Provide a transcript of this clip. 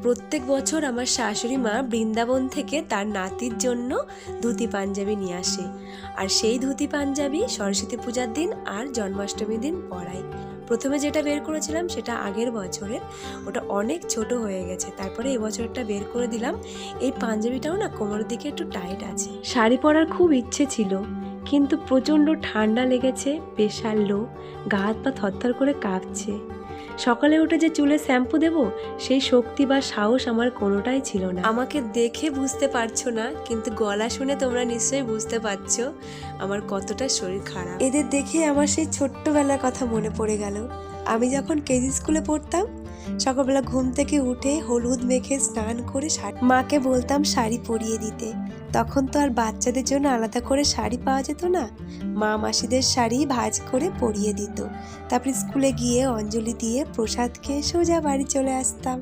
প্রত্যেক বছর আমার শাশুড়ি মা বৃন্দাবন থেকে তার নাতির জন্য ধুতি পাঞ্জাবি নিয়ে আসে, আর সেই ধুতি পাঞ্জাবি সরস্বতী পূজার দিন আর জন্মাষ্টমীর দিন পরায়। প্রথমে যেটা বের করেছিলাম সেটা আগের বছরের, ওটা অনেক ছোট হয়ে গেছে, তারপরে এবছরটা বের করে দিলাম। এই পাঞ্জাবিটাও না কোমরের দিকে একটু টাইট আছে। শাড়ি পরার খুব ইচ্ছে ছিল, কিন্তু প্রচণ্ড ঠান্ডা লেগেছে, প্রেশার লো, গা হাত পা থরথর করে কাঁপছে। সকালে উঠে যে চুলে শ্যাম্পু দেব সেই শক্তি বা সাহস আমার কোনোটাই ছিল না। আমাকে দেখে বুঝতে পারছো না, কিন্তু গলা শুনে তোমরা নিশ্চয়ই বুঝতে পারছো আমার কতটা শরীর খারাপ। এদের দেখে আমার সেই ছোট্টবেলার কথা মনে পড়ে গেল। আমি যখন কেজি স্কুলে পড়তাম, সকালবেলা ঘুম থেকে উঠে হলুদ মেখে স্নান করে মাকে বলতাম শাড়ি পরিয়ে দিতে। তখন তো আর বাচ্চাদের জন্য আলাদা করে শাড়ি পাওয়া যেত না, মা মাসিদের শাড়ি ভাঁজ করে পরিয়ে দিত। তারপরে স্কুলে গিয়ে অঞ্জলি দিয়ে প্রসাদ খেয়ে সোজা বাড়ি চলে আসতাম।